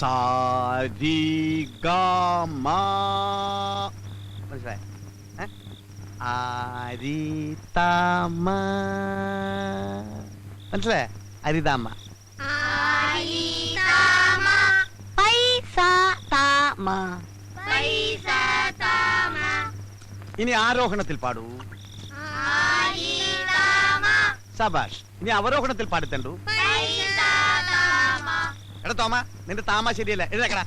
സാരി ഗമ മനസ്സിലായി? അരിതാമ മനസ്സിലായ? അരിതാമ ഇനി ആരോഹണത്തിൽ പാടൂ. സബാഷ്. ഇനി അവരോഹണത്തിൽ പാടിത്തണ്ടു. എടാ തോമ, നിന്റെ താമ ശരിയല്ല. എഴുതക്കടാ.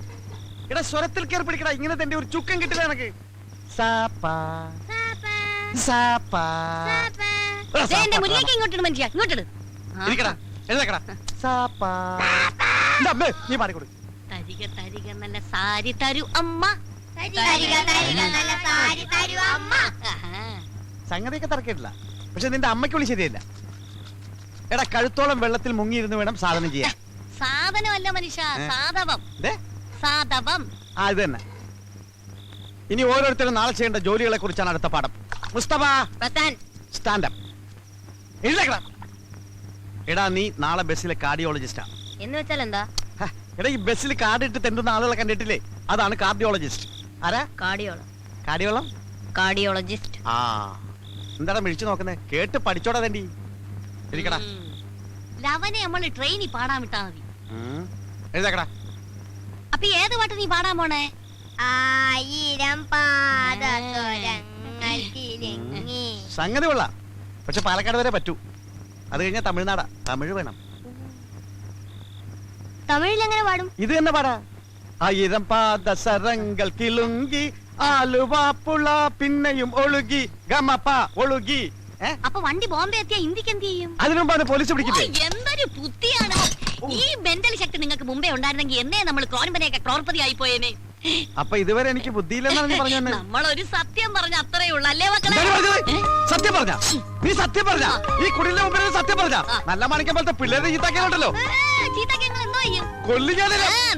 എടാ സ്വരത്തിൽ കയറി പിടിക്കടാ. ഇങ്ങനെ തന്റെ ഒരു ചുക്കം കിട്ടില്ല എനക്ക്. നീ പാടിക്കൊടു. നല്ല സാരി തരൂ അമ്മ. സംഗതിയൊക്കെ തറക്കിട്ടില്ല. പക്ഷെ നിന്റെ അമ്മയ്ക്ക് വിളി ശരിയല്ല. എടാ കഴുത്തോളം വെള്ളത്തിൽ മുങ്ങിയിരുന്ന് വേണം സാധനം ചെയ്യാൻ. സാധനമല്ല മനുഷ്യ, സാധവം. സാധവം. ആ ഇത് തന്നെ. ഇനി ഓരോരുത്തരും നാളെ ചെയ്യേണ്ട ജോലികളെ കുറിച്ചാണ് അടുത്ത പാഠം. മുസ്തഫ സ്റ്റാൻഡപ്പ്. എഴുതേക്കടാ. എടാ നീ നാളെ ബസ്സിലെ കാർഡിയോളജിസ്റ്റാ. എന്ന് വെച്ചാൽ എന്താ? എടാ ഈ ബസ്സിൽ കാർഡ് ഇട്ട് തെണ്ടുന്ന ആളുകളെ കണ്ടിട്ടില്ലേ? അതാണ് കാർഡിയോളജിസ്റ്റ്. ആരാ? കാർഡിയോളജിസ്റ്റ്. ആ എന്താടാ മിഴിച്ചു നോക്കുന്നേ? കേട്ട് പഠിച്ചോടാ തണ്ടി. ഇരിക്കടാ. ലവനെ നമ്മൾ ട്രെയിനിൽ പാടാൻ വിട്ടാ മതി. എഴുതേക്കടാ. അപ്പൊ ഏത് പാട്ട് നീ പാടാൻ പോണേ? 1000 പാദസരങ്ങൾ കിലുങ്ങി. സംഗതി കൊള്ളാം. പക്ഷെ പാലക്കാട് വരെ പറ്റൂ. അത് കഴിഞ്ഞാൽ തമിഴ്നാടാ. തമിഴ് വേണം. തമിഴിൽ എങ്ങനെ പാടും? ഇത് തന്നെ പാടാ. 1000 പാദസരങ്ങൾ കിലുങ്ങി ആലുവാപ്പുള പിന്നെയും ഒഴുകി ഗമപ ഒഴുകി. അപ്പൊ വണ്ടി ബോംബെ എത്തിയാ ഇന്ത്യക്ക് എന്ത് ചെയ്യും? അതിനുമുമ്പാണ് പോലീസ് പിടിക്കില്ലേ? എന്തൊരു ബുദ്ധിയാണ്. ഈ മെന്റൽ ശക്തി നിങ്ങൾക്ക് മുമ്പേ ഉണ്ടായിരുന്നെങ്കിൽ എന്നേ നമ്മൾ ക്രോൺപനെയൊക്കെ ക്രോർപതി ആയി പോയേനെ. അപ്പൊ ഇതുവരെ എനിക്ക് ബുദ്ധിയില്ലെന്നാണ് പറഞ്ഞു. നമ്മളൊരു സത്യം പറഞ്ഞ അത്രേ ഉള്ളൂ അല്ലേ മക്കളെ? സത്യം പറഞ്ഞ നീ സത്യം പറഞ്ഞ ഈ കുടിലിന്റെ മുമ്പിൽ സത്യം പറഞ്ഞ നല്ല മാണിക്കം പോലത്തെ പിള്ളേരെ ചീത്താക്കിയാലുണ്ടല്ലോ.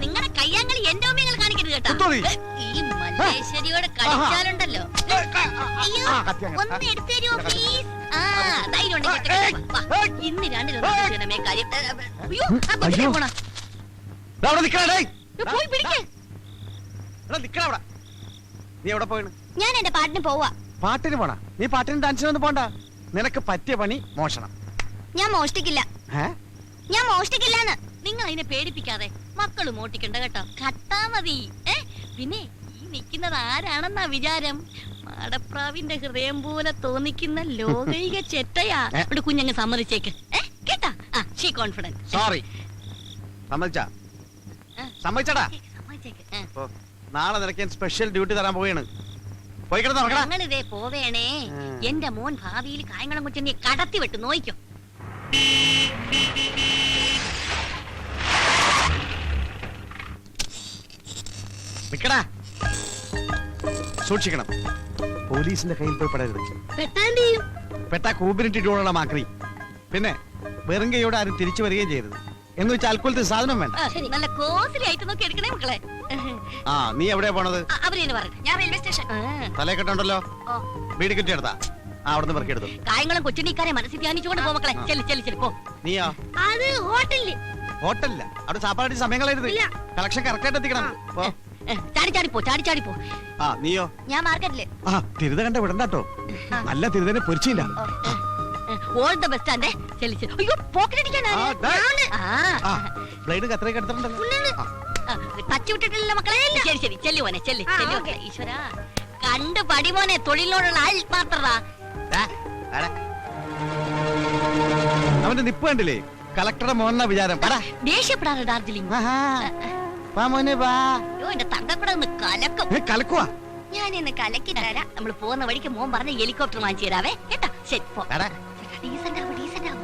നിങ്ങളുടെ കയ്യാങ്കളി എന്റെ മുമ്പിൽ കാണിക്കരുത് കേട്ടോ. ഈ മല്ലേശ്വരിയോട് കളിച്ചാലുണ്ടല്ലോ. ഒന്ന് എടുത്തു തരുമോ പ്ലീസ്? ഇന്ന് രണ്ടിലൊന്നേ കാര്യം. പോയി പിടിക്കേ. നീ എവിടെ പോയി? ഞാൻ എന്റെ പാട്ടിന് പോവാ. പാട്ടിന് പോണ? നീ പാട്ടിന് ഡാൻസിനൊന്നും പോണ്ട. നിനക്ക് പറ്റിയ പണി മോഷണം. ഞാൻ മോഷ്ടിക്കില്ല. ഞാൻ മോഷ്ടിക്കില്ലാന്ന്. നിങ്ങൾ അതിനെ പേടിപ്പിക്കാതെ. മക്കള് മോട്ടിക്കണ്ട കേട്ടോ. കട്ടാ മതി. പിന്നെ ഈ നിക്കുന്നത് ആരാണെന്നാ വിചാരം? മാടപ്രാവിന്റെ ഹൃദയം പോലെ തോന്നിക്കുന്ന ലോകൈക ചെറ്റയാ. ഇവിടെ കുഞ്ഞങ്ങ് സമ്മതിച്ചേക്ക് കേട്ടാ. She confident. സോറി. സമ്മതിച്ചാ? സമ്മതിച്ചടാ. നാളെ നിനക്ക് സ്പെഷ്യൽ ഡ്യൂട്ടി തരാൻ പോവുകയാണ്. ഞങ്ങളിതേ പോവേണേ. എന്റെ മോൻ ഭാവിയിൽ കായംകുളം കൊച്ചിനെ കടത്തി വിട്ട് നോയിക്കോ. സൂക്ഷിക്കണം. പോലീസിന്റെ കയ്യിൽ പോയി പെടരുത്. പെട്ടാ കൂപ്പിനിട്ടിട്ടുള്ള മാക്രി. പിന്നെ വെറും കൈയോടെ ആരും തിരിച്ചു വരികയും ചെയ്യരുത്. എന്ന് വെച്ചാൽ അൽക്കൊലത്തെ സാധനം വേണ്ട. നല്ല കോസ്റ്റ്ലി ആയിട്ട് നോക്കി എടുക്കണേ മക്കളെ. നീ എവിടെയാ പോണത്? ഞാൻ റെയിൽവേ സ്റ്റേഷൻ. തലക്കെട്ടുണ്ടല്ലോ. വീട് കിട്ടിയെടുത്താ അവിടുന്ന് പെറുക്കിയെടുത്തു. കായംകുളം കൊച്ചിനിക്കാരെ മനസ്സിൽ ധ്യാനിച്ചുകൊണ്ട് പോ മക്കളെ. പോ. നീയോ? അത് ഹോട്ടലില്ല. അവിടെ സാപ്പാടി സമയങ്ങളായിരുന്നു. കളക്ഷൻ കറക്റ്റ് ആയിട്ട് എത്തിക്കണം. ചാടിച്ചാടിപ്പോ. നീയോ? ഞാൻ മാർക്കറ്റില്. തിരുത കണ്ട വിടണ്ടോ. നല്ല തിരുതനെ പൊരിച്ചില്ല. ഓൾ ദ ബെസ്റ്റ് ആൻഡ് അയ്യോ പോക്കറ്റ് അടിക്കാനാണ്. ബ്ലേഡ് കത്രയൊക്കെ എടുത്തിട്ടുണ്ടല്ലോ. ടച്ച് വിട്ടിട്ടില്ല മക്കളെ. ശരി ചെല്ലുവോനെ ചെല്ലു. ഈശ്വര കണ്ട് പടിമോനെ. തൊഴിലിനോടുള്ള ആത്മാർത്ഥത. അവന്റെ നിപ്പ് കണ്ടില്ലേ? കളക്ടറുടെ മോഹന വിചാരം. ദേഷ്യപ്പെടാറ് ഡാർജിലിംഗ്. എന്റെ തങ്കക്കൂടെ ഒന്ന് കലക്കുവാ. ഞാൻ ഇന്ന് കലക്കി തരാം. നമ്മൾ പോകുന്ന വഴിക്ക് മോൻ പറഞ്ഞ ഹെലികോപ്റ്റർ വാങ്ങിച്ചു തരാവേ കേട്ടാ. ശരി പോ. ഡീസന്റ് ആവും.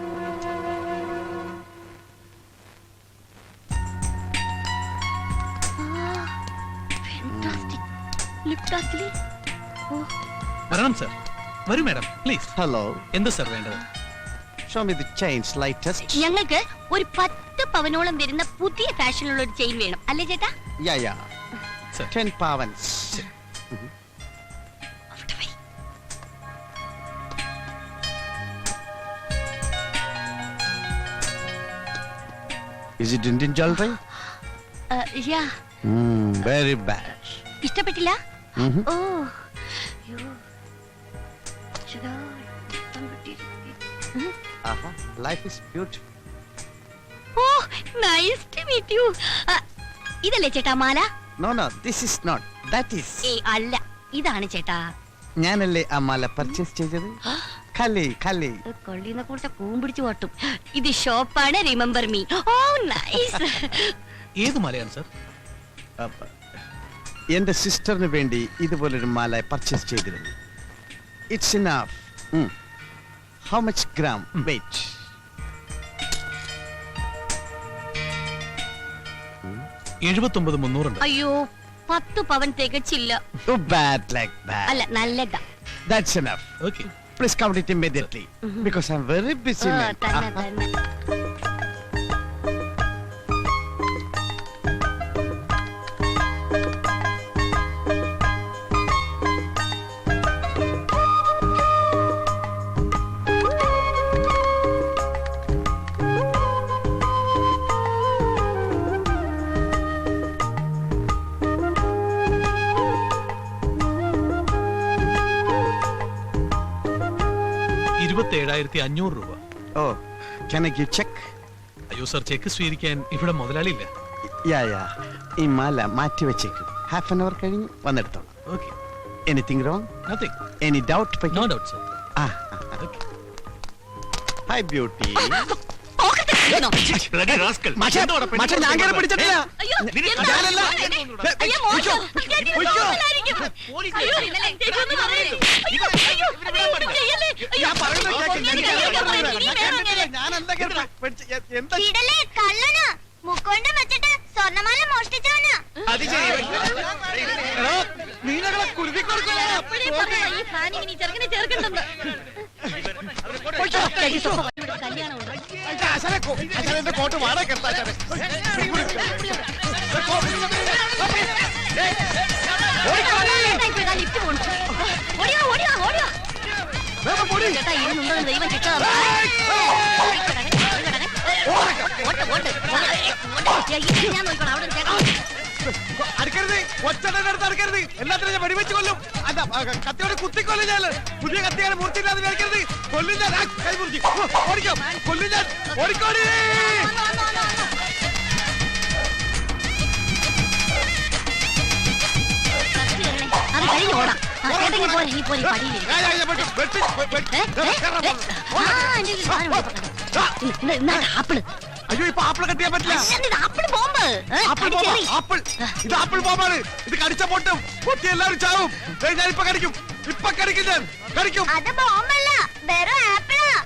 വരണം സർ. വരൂ മാഡം പ്ലീസ്. ഹലോ. എന്ത് സർ വേണ്ടത്? Show me the chain latest. ഞങ്ങൾക്ക് ഒരു 10 പവനോളം വരുന്ന പുതിയ ഫാഷനിലുള്ള ഒരു ചെയിൻ വേണം അല്ലേ ചേട്ടാ? Yeah 10 pavans. Is it Indian jewelry? Yeah very bad. ഇഷ്ടപ്പെട്ടില്ല? Oh yo. Life is beautiful. Oh nice to meet you. ഇതല്ലേ ചേട്ടാ മാല? No no, this is not, that is. അല്ല, ഇതാണ് ചേട്ടാ. ഞാനല്ലേ ആ മാല പർച്ചേസ് ചെയ്തത്. ഖലി ഖലി കൊള്ളിനെ കുറിച്ച് കൂമ്പിടിച്ചു പോട്ടും. ഇത് ഷോപ്പാണ്, റിമെമ്പർ മീ. ഓ നൈസ്. ഏത് മലയാണ് സർ? എന്റെ സിസ്റ്ററിന് വേണ്ടി ഇതുപോലൊരു മാല പർച്ചേസ് ചെയ്തിരുന്നു. It's enough. How much gram weight? 79,300 ഉണ്ട്. അയ്യോ 10 പവൻ തികച്ചില്ല. Too bad like that. അല്ല നല്ലതാ. That's enough. Okay. Please count it immediately because I'm very busy man. തന്നെ. $27,500. Oh, can I give check? അയ്യോ സർ, ചെക്ക് സ്വീകരിക്കാൻ ഇവിടെ മുതലാളിയില്ല. Yeah. ഈ മാല മാറ്റി വെച്ചേക്കും. ഹാഫ് ആൻ അവർ കഴിഞ്ഞ് വന്നെടുത്തോളാം. Okay. Anything wrong? Nothing. Any doubt? No doubt sir. Okay. Hi beauty. Bloody rascal. ഞാൻ കേറി പിടിച്ചിട്ടില്ല. അയ്യോ, ഞാനല്ല. അയ്യോ, മോശം. അയ്യോ, ഇന്നലെ ചേച്ചി പറയരുത്. അയ്യോ, ചെയ്യല്ലേ. അയ്യോ, ഞാൻ പറയുന്നത് കേൾക്ക്. ഇടലേ കള്ളന് മുക്കൊണ്ട് വെച്ചിട്ട് സ്വർണ്ണമാല മോഷ്ടിച്ചവന്. അപ്പോഴേ പറയാ, ഈ ഫാനിങ് നീ ചെറുക്കനെ ചേർക്കണ്ടെന്ന്. കല്യാണമുണ്ട്. എന്റെ കോട്ട് വാടക ലിഫ്റ്റ് പോണു. ഓടിയോ. ചേട്ടാ ഇരുന്നുണ്ടോ ദൈവം ചേട്ടാ. ഞാൻ നോക്കണം അവിടെ ചേട്ടാ. അടുക്കരുത്, ഒച്ചടത്ത് അടുക്കരുത്. എല്ലാത്തിനും ഞാൻ വെടിവെച്ച് കൊല്ലും. അല്ല, കത്തിയോടെ കുത്തിക്കൊല്ലും ഞാൻ. പുതിയ കത്തിയാണ് മൂർത്തിയില്ലാതെ മേടിക്കരുത്. കൊല്ലും ഞാൻ. കൈ മുറിച്ച് ഓടിക്കോ. കൊല്ലും ഞാൻ. ഓടിക്കോടി. അത് കഴിഞ്ഞ് ഓടാം. ചേട്ടങ്ങി പോലെ പടിയില്ലേ. ആപ്പിള്. അയ്യോ, ഇപ്പൊ ആപ്പിൾ കത്തിയാൻ പറ്റില്ല. Apple bomb. ഇത് ആപ്പിൾ ബോംബാണ്. ഇത് കടിച്ച പൊട്ടും. പൊട്ടി എല്ലാവരും ചാവും. ഞാനിപ്പൊ കടിക്കും. ഞാൻ കടിക്കും. അത് ബോംബല്ല, വെറും ആപ്പിളാ.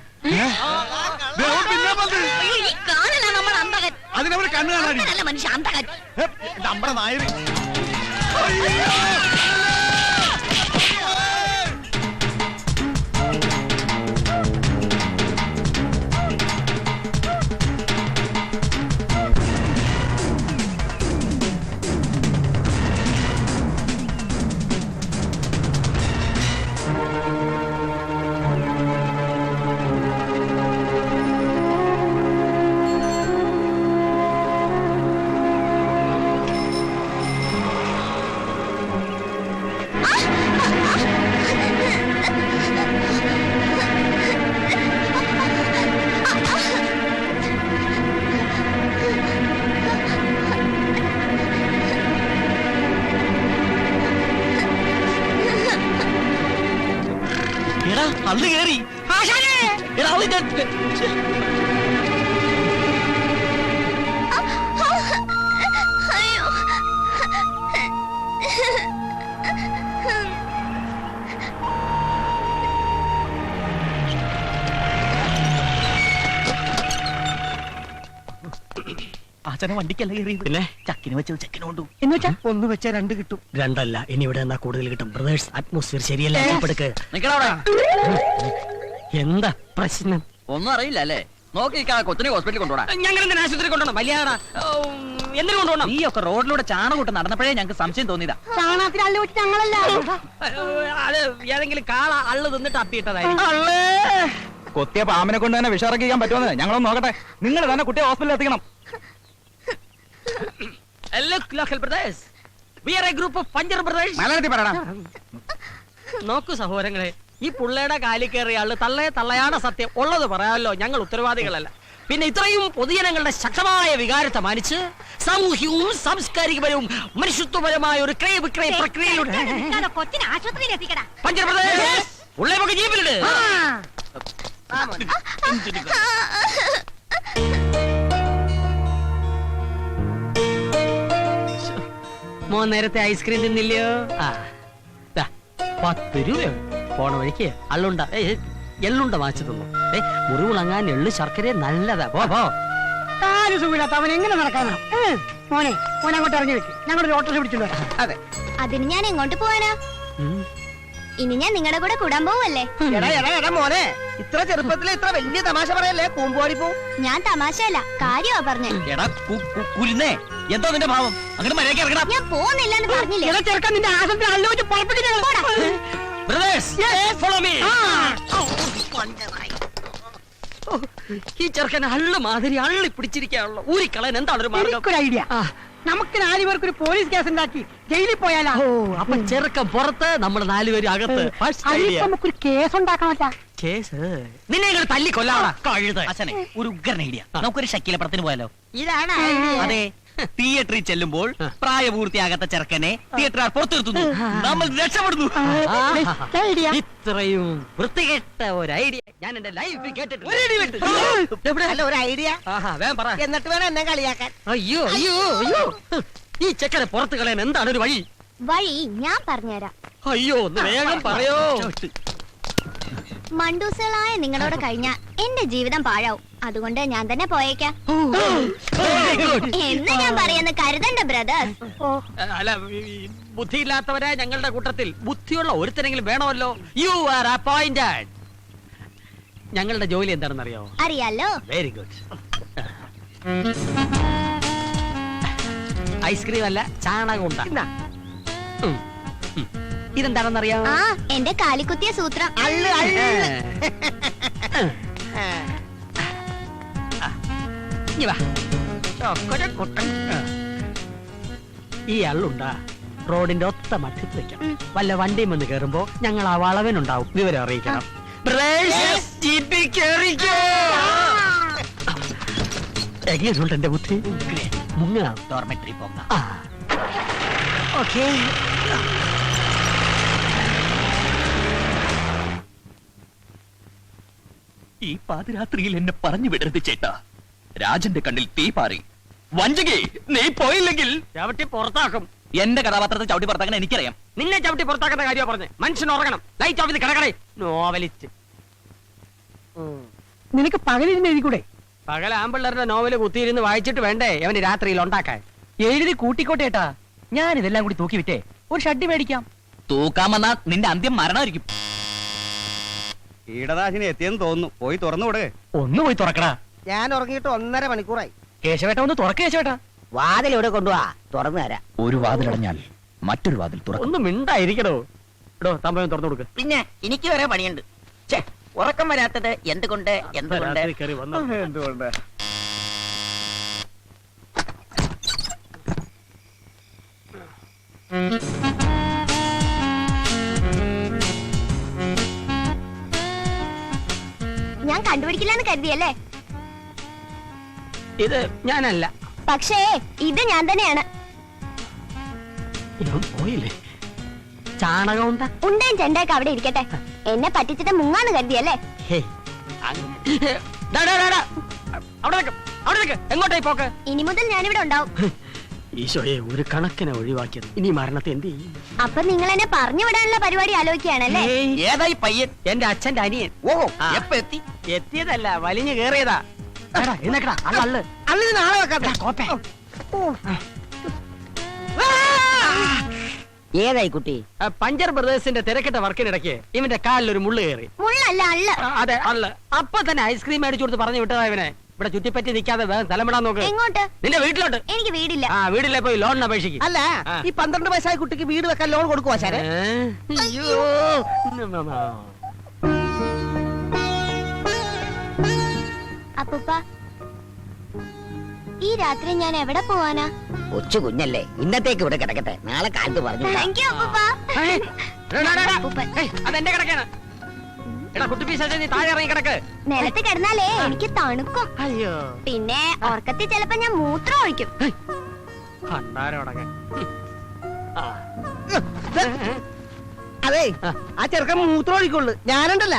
പിന്നെ വന്ന് അയ്യോ, ഈ കാണല നമ്മുടെ അന്തകൻ. അതിനവര് കണ്ണു കാണാൻ നല്ല മനുഷ്യ അന്തകൻ. നമ്മുടെ നായര്. അന്ന് കേറി അയ്യോ. അച്ഛനെ വണ്ടിക്കല്ല കയറിയത്. പിന്നെ ചക്കിന് വെച്ചത് ചെക്കിന് കൊണ്ടു. എന്ന് വെച്ചാ ഒന്ന് വെച്ചാ രണ്ട് കിട്ടും. രണ്ടല്ല, ഇനി ഇവിടെ എന്നാ കൂടുതൽ കിട്ടും. ബ്രദേഴ്സ്, അറ്റ്മോസ്ഫിയർ ശരിയല്ല. എന്താ പ്രശ്നം? ഒന്നും അറിയില്ല അല്ലേ? നോക്കി കൊച്ചിനെ ഹോസ്പിറ്റലിൽ കൊണ്ടുപോടാ. ഞങ്ങൾ എന്തിനാ ആശുപത്രി കൊണ്ടുപോകണം? വലിയാടാ, എന്തിനു കൊണ്ടുപോകണം? നീ ഒക്കെ റോഡിലൂടെ ചാണകൂട്ട് നടന്നപ്പോഴേ ഞങ്ങൾക്ക് സംശയം തോന്നിയതാ. ചാണകത്തിൽ അള്ളി വെച്ച് ഞങ്ങളല്ല. അത് ഏതെങ്കിലും കാള അള്ളു തിന്നിട്ട് അപ്പിയിട്ടതായിരിക്കും. കൊത്തിയ പാമ്പിനെ കൊണ്ട് തന്നെ വിഷറക്കിക്കാൻ പറ്റുമെന്ന് ഞങ്ങളൊന്ന് നോക്കട്ടെ. നിങ്ങൾ തന്നെ കുട്ടിയെ ഹോസ്പിറ്റലിൽ എത്തിക്കണം. Look, local brothers. We are a group of Panjar brothers. മലയാളത്തിൽ പറയണം. നോക്കൂ സഹോദരങ്ങളെ, ഈ പുള്ളയുടെ കാലി കയറിയ ആള് തള്ളയാണ് സത്യം. ഉള്ളത് പറയാമല്ലോ, ഞങ്ങൾ ഉത്തരവാദികളല്ല. പിന്നെ ഇത്രയും പൊതുജനങ്ങളുടെ ശക്തമായ വികാരത്തെ മാനിച്ച് സാമൂഹ്യവും സാംസ്കാരികപരവും മനുഷ്യത്വപരമായ ഒരു ക്രയ വിക്രയ പ്രക്രിയയിലൂടെ കൊച്ചിനെ ആശുപത്രിയിൽ എത്തിക്കടാ. പഞ്ചർ brothers, ഉള്ളേ നമുക്ക് ജീപ്പിലിട്. മോൻ നേരത്തെ ഐസ്ക്രീം തിന്നില്ലയോ? ആ 10 രൂപയാണ്. പോണ വഴിക്ക് അള്ളുണ്ട എള്ളുണ്ട വാങ്ങിച്ചു തന്നു. മുറിവുളങ്ങാൻ എള്ളു ശർക്കര നല്ലതാ. പോ കാല് സുഖമില്ലാത്ത അവൻ എങ്ങനെ നടക്കാനാ? മോനെ അങ്ങോട്ട് ഇറങ്ങി വെക്ക്, ഞങ്ങളൊരു ഓട്ടോ പിടിച്ചിട്ടുണ്ട്. അതെ. അതിന് ഞാൻ എങ്ങോട്ട് പോവാനാ? ഇനി ഞാൻ നിങ്ങളുടെ കൂടെ കൂടാൻ പോവല്ലേ? എടാ മോനെ, ഇത്ര ചെറുപ്പത്തിൽ ഇത്ര വലിയ തമാശ പറയല്ലേ, കൂമ്പോടി പോ. ഞാൻ തമാശയല്ല, കാര്യമാ പറഞ്ഞേ. എടാ കുരുന്നേ, എന്തോ നിന്റെ ഭാവം? അങ്ങോട്ട് മര്യാദയ്ക്ക് ഇറങ്ങണം. ഞാൻ പോകുന്നില്ലെന്ന് പറഞ്ഞില്ലേ? ഇള ചെറുക്കൻ നിന്റെ ആശുപത്രി ആലോചിച്ച് പുറപ്പെടുന്ന Brothers, follow me. ഈ ചെറുക്കനെ അള്ളു മാതിരി അള്ളി പിടിച്ചിരിക്കാനുള്ള ഊരിക്കളയാൻ എന്താണ് ഒരു മാർഗം? ഒരു ഐഡിയ. നമുക്ക് 4 പേർക്ക് ഒരു പോലീസ് കേസ് ഉണ്ടാക്കി ജയിലിൽ പോയാലോ? അപ്പൊ ചെറുക്കൻ പുറത്ത്, നമ്മൾ 4 പേരും അകത്ത്. നമുക്കൊരു കേസ് ഉണ്ടാക്കണമല്ല. കേസ് നിന്നെ ഇങ്ങോട്ട് തല്ലി കൊല്ലാടാ കഴുത. അച്ഛനെ ഒരു ഉഗ്രൻ ഐഡിയ. നമുക്കൊരു ശക്കീലപ്പുറത്തിന് പോയാലോ? ഇതാണ് അതെ, തിയേറ്ററിൽ ചെല്ലുമ്പോൾ പ്രായപൂർത്തിയാകാത്ത ചെറുക്കനെ തിയേറ്ററുകാർ പുറത്തു നിർത്തുന്നു, നമ്മൾ രക്ഷപ്പെടുന്നു. ഇത്രയും വൃത്തികെട്ട ഒരു ഐഡിയ ഞാൻ എന്റെ ലൈഫിൽ കേട്ടിട്ടില്ല. ഒരു ഐഡിയ വേഗം പറ. എന്നിട്ട് വേണം എന്നെ കളിയാക്കാൻ. അയ്യോ അയ്യോ അയ്യോ, ഈ ചെക്കനെ പുറത്ത് കളയാൻ എന്താണ് ഒരു വഴി? വഴി ഞാൻ പറഞ്ഞുതരാം. അയ്യോ ഒന്ന് വേഗം പറയോ. മണ്ടൂസുകളായ നിങ്ങളോട് കഴിഞ്ഞ എന്റെ ജീവിതം പാഴാവും. അതുകൊണ്ട് ഞാൻ തന്നെ പോയേക്കാം എന്ന് ഞാൻ പറയുന്ന കരുതണ്ട ബ്രദേഴ്സ്. അല്ല, ബുദ്ധിയില്ലാത്തവരായ ഞങ്ങളുടെ കൂട്ടത്തിൽ ബുദ്ധിയുള്ള ഒരുത്തരെങ്കിലും വേണമല്ലോ. You are appointed. ഞങ്ങളുടെ ജോലി എന്താണെന്ന് അറിയാമോ? അറിയാലോ. Very good. ഐസ്ക്രീം അല്ല, ചാണകം ഉണ്ടാ. ഇതെന്താണെന്നറിയാമോ? ആ, എന്റെ കാലിക്കുത്തിയ സൂത്രം. ഈ അള്ളുണ്ടാ റോഡിന്റെ ഒത്ത മധ്യത്ത് വെക്കണം. വല്ല വണ്ടിയും വന്ന് കേറുമ്പോ ഞങ്ങൾ ആ വളവനുണ്ടാവും, വിവരം അറിയിക്കണം. എങ്ങനെയുണ്ട് എന്റെ ബുദ്ധി? മുങ്ങാം. ഡോർമെട്രി പോകാം. ഓക്കേ. ഈ പാതിരാത്രിയിൽ എന്നെ പറഞ്ഞു വിടരുത് ചേട്ടാ. രാജന്റെ കണ്ണിൽ തീ പാറി. വഞ്ചകേ, നീ പോയില്ലെങ്കിൽ ചവിട്ടി പുറത്താക്കും. എന്റെ കഥാപാത്രത്തെ ചവിട്ടി പുറത്താക്കാൻ എനിക്കറിയാം. നിന്നെ ചവിട്ടി പുറത്താക്കുന്ന കാര്യമാണ് പറഞ്ഞത്. മനുഷ്യൻ ഉറങ്ങണം. ലൈറ്റ് ഓഫ് ചെയ്ത് കിടക്കണേ. നോവലിസ്റ്റ്. നിനക്ക് പകലിരുന്ന് എഴുതിക്കൂടെ? പകൽ ആമ്പിള്ളേരുടെ നോവല് കുത്തിയിരുന്ന് വായിച്ചിട്ട് വേണ്ടേ അവന് രാത്രിയിൽ ഉണ്ടാക്കാൻ? എഴുതി കൂട്ടിക്കോട്ടേട്ടാ. ഞാൻ ഇതെല്ലാം കൂടി തൂക്കി വിറ്റേ ഒരു ഷഡ്ഡി മേടിക്കാം. തൂക്കാമെന്നാ നിന്റെ അന്ത്യം മരണമായിരിക്കും. കീടനാശിനി എത്തിയെന്ന് തോന്നുന്നു, പോയി തുറന്നുകൂടെ. ഒന്ന് പോയി തുറക്കടാ. ഞാൻ ഉറങ്ങിയിട്ട് 1.5 മണിക്കൂറായി. കേശവേട്ട ഒന്ന് തുറക്ക. കേശവേട്ട വാതിൽ ഇവിടെ കൊണ്ടുപോവാ, തുറന്നു തരാം. ഒരു വാതിലടഞ്ഞാൽ മറ്റൊരു വാതിൽ തുറക്കും. ഒന്ന് മിണ്ടായിരിക്കണോ? ഇടോ തമ്പയം തുറന്നു കൊടുക്ക്. പിന്നെ എനിക്ക് വരെ പണിയുണ്ട്. ഉറക്കം വരാത്തത് എന്തുകൊണ്ട്? രാത്രി കയറി വന്നോ? എന്തുകൊണ്ട്? ഞാൻ കണ്ടുപിടിക്കില്ലെന്ന് കരുതിയല്ലേ? ഇത് ഞാനല്ല. പക്ഷേ ഇത് ഞാൻ തന്നെയാണ്. ഇവൻ പോയില്ലേ? ചാണകം ഉണ്ടാ. ഉണ്ടേം ചെണ്ടയൊക്കെ അവിടെ ഇരിക്കട്ടെ. എന്നെ പറ്റിച്ചിട്ട് മുങ്ങാന്ന് കരുതിയല്ലേ? എങ്ങോട്ടായി പോക്ക്? ഇനി മുതൽ ഞാനിവിടെ ഉണ്ടാവും. ഈശോയെ, ഒരു കണക്കിനെ ഒഴിവാക്കിയത്. ഇനി മരണത്തെ എന്ത് ചെയ്യും? അപ്പൊ നിങ്ങൾ എന്നെ പറഞ്ഞു വിടാനുള്ള പരിപാടി ആലോചിക്കുകയാണല്ലേ? ഏതായി പയ്യൻ? എന്റെ അച്ഛന്റെ അനിയൻ. ഓഹോ, ആ. എപ്പ എത്തി? എത്തിയതല്ല, വലിഞ്ഞു കേറിയതാ. അള്ള് അള്ളിന് നാളെ വെക്കാം. കോപ്പേ. ഏതായി കുട്ടി? പഞ്ചർ ബ്രദേഴ്സിന്റെ തിരക്കിട്ട വർക്കിനിടയ്ക്ക് ഇവന്റെ കാലിൽ ഒരു മുള്ളു കയറി. മുള്ളല്ല അള്ള. അതെ, അള്ള്. അപ്പൊ തന്നെ ഐസ്ക്രീം മേടിച്ചു കൊടുത്ത് പറഞ്ഞു വിട്ടതാ ഇവനെ. ഇവിടെ ചുറ്റിപ്പറ്റി നിൽക്കാതെ വേഗം തലമിടാൻ നോക്ക്. എങ്ങോട്ട്? നിന്റെ വീട്ടിലോട്ട്. എനിക്ക് വീടില്ല. ആ, വീട്ടിലെ പോയി ലോണിന് അപേക്ഷിക്കും. അല്ല, ഈ 12 വയസ്സായ കുട്ടിക്ക് വീട് വെക്കാൻ ലോൺ കൊടുക്കുവാ സാറേ? അയ്യോ. അപ്പൂപ്പ, ഈ രാത്രി ഞാൻ എവിടെ പോവാനാ? കൊച്ചു കുഞ്ഞല്ലേ, ഇന്നത്തേക്ക് ഇവിടെ കിടക്കട്ടെ, നാളെ കാലത്ത് പറഞ്ഞു താങ്ക് യു അപ്പൂപ്പ. അപ്പൂപ്പൻ. അതെന്റെ കിടക്കാണ്. എടാ കുട്ടി പിശാചേ, നീ താഴെ ഇറങ്ങി കിടക്ക്. നിലത്ത് കിടന്നാലേ എനിക്ക് തണുക്കും. അയ്യോ പിന്നെ ഉറക്കത്തിൽ ചിലപ്പോ ഞാൻ മൂത്രം ഒഴിക്കും. ഭണ്ഡാരമടങ്ങാൻ. അതെ, ആ ചെറുക്കൻ മൂത്രം ഒഴിക്കുള്ളു. ഞാനുണ്ടല്ല.